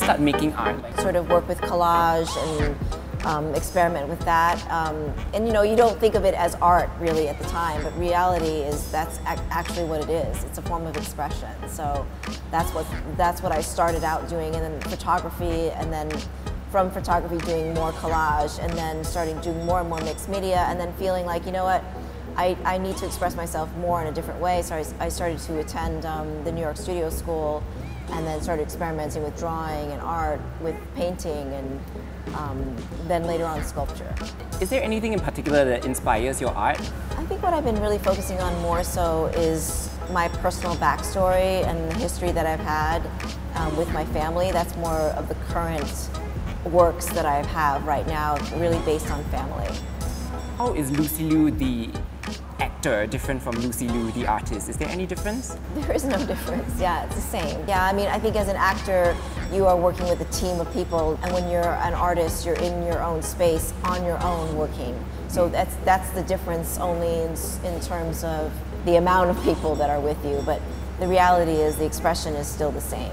start making art? Sort of work with collage and experiment with that. And you know, you don't think of it as art really at the time, but reality is that's actually what it is. It's a form of expression. So that's what I started out doing, and then photography, and then from photography doing more collage, and then starting doing more and more mixed media, and then feeling like, you know what, I need to express myself more in a different way. So I started to attend the New York Studio School, and then started experimenting with drawing and art, with painting, and then later on sculpture. Is there anything in particular that inspires your art? I think what I've been really focusing on more so is my personal backstory and the history that I've had with my family. That's more of the current works that I have right now, really based on family. How is Lucy Liu the actor different from Lucy Liu the artist? Is there any difference? There is no difference, yeah, it's the same. Yeah, I mean, I think as an actor, you are working with a team of people, and when you're an artist, you're in your own space, on your own working. So that's the difference only in terms of the amount of people that are with you, but the reality is the expression is still the same.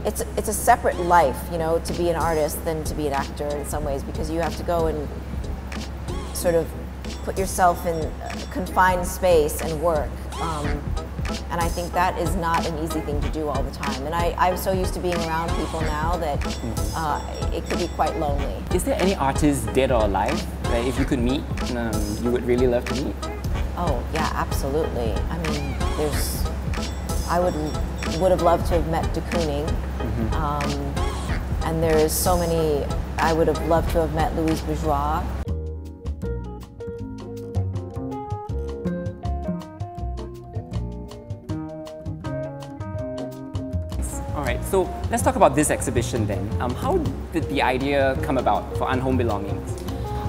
It's a separate life, you know, to be an artist than to be an actor in some ways, because you have to go and sort of put yourself in a confined space and work. And I think that is not an easy thing to do all the time. And I'm so used to being around people now that it could be quite lonely. Is there any artist, dead or alive, that if you could meet, you would really love to meet? Oh, yeah, absolutely. I mean, I would have loved to have met de Kooning. And there's so many, I would have loved to have met Louise Bourgeois. Alright, so let's talk about this exhibition then. How did the idea come about for Unhomed Belongings?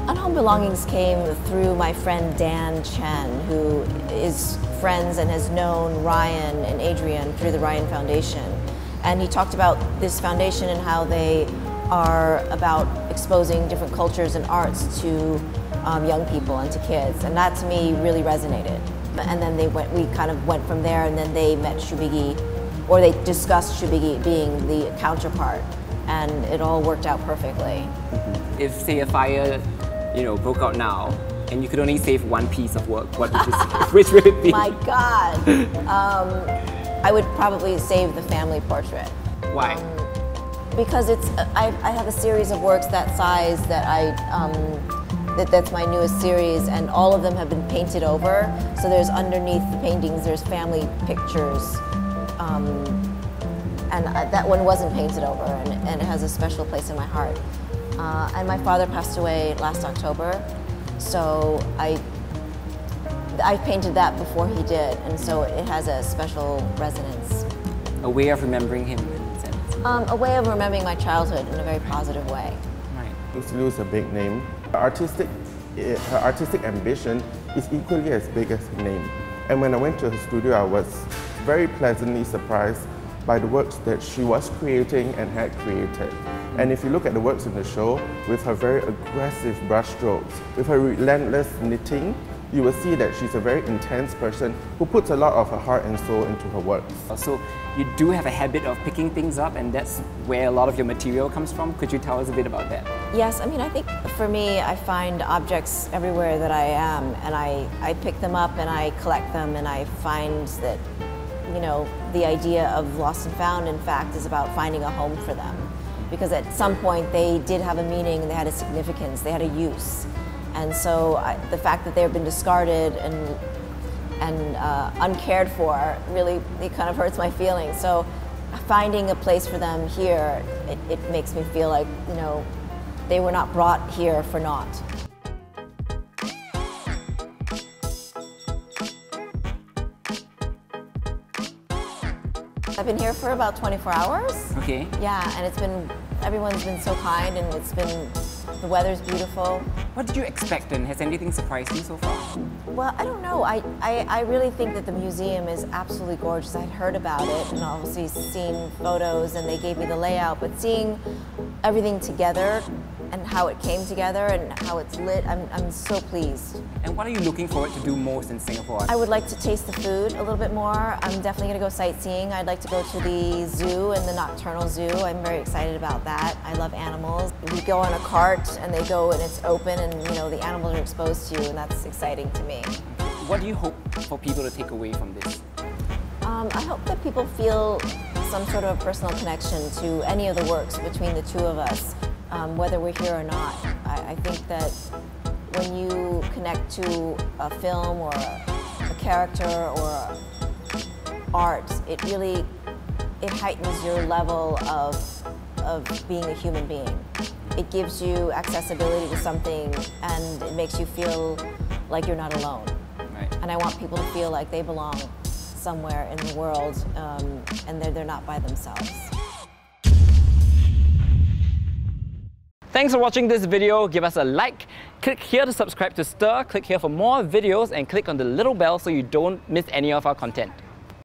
Unhomed Belongings came through my friend Dan Chen, who is friends and has known Ryan and Adrian through the Ryan Foundation. And he talked about this foundation and how they are about exposing different cultures and arts to young people and to kids. And that to me really resonated. And then we kind of went from there, and then they met Shubigi, or they discussed Shubigi being the counterpart, and it all worked out perfectly. If, say, a fire, broke out now, and you could only save one piece of work, what would you save? Which would it be? My God, I would probably save the family portrait. Why? Because I have a series of works that size that that's my newest series, and all of them have been painted over. So there's underneath the paintings, there's family pictures. And that one wasn't painted over, and it has a special place in my heart. And my father passed away last October, so I painted that before he did, and so it has a special resonance. A way of remembering him, in a sense? A way of remembering my childhood in a very positive way. Right. Lucy Liu is a big name. Her artistic ambition is equally as big as her name. And when I went to her studio, I was very pleasantly surprised by the works that she was creating and had created. And if you look at the works in the show, with her very aggressive brushstrokes, with her relentless knitting, you will see that she's a very intense person who puts a lot of her heart and soul into her works. So you do have a habit of picking things up, and that's where a lot of your material comes from. Could you tell us a bit about that? Yes, I mean, I think for me, I find objects everywhere that I am, and I pick them up and I collect them, and I find that, the idea of lost and found, in fact, is about finding a home for them. Because at some point they did have a meaning, and they had a significance, they had a use. And so the fact that they've been discarded and uncared for, really, it kind of hurts my feelings. So finding a place for them here, it makes me feel like, they were not brought here for naught. I've been here for about 24 hours. Okay. Yeah, and everyone's been so kind, and the weather's beautiful. What did you expect, and has anything surprised you so far? Well, I don't know. I really think that the museum is absolutely gorgeous. I'd heard about it and obviously seen photos, and they gave me the layout, but seeing everything together and how it came together and how it's lit. I'm so pleased. And what are you looking forward to do most in Singapore? I would like to taste the food a little bit more. I'm definitely going to go sightseeing. I'd like to go to the zoo and the nocturnal zoo. I'm very excited about that. I love animals. We go on a cart and they go and it's open and the animals are exposed to you, and that's exciting to me. What do you hope for people to take away from this? I hope that people feel some sort of personal connection to any of the works between the two of us, whether we're here or not. I think that when you connect to a film or a character or art, it heightens your level of being a human being. It gives you accessibility to something and it makes you feel like you're not alone. Right. And I want people to feel like they belong somewhere in the world and they're not by themselves. Thanks for watching this video. Give us a like, click here to subscribe to Stirr, click here for more videos, and click on the little bell so you don't miss any of our content.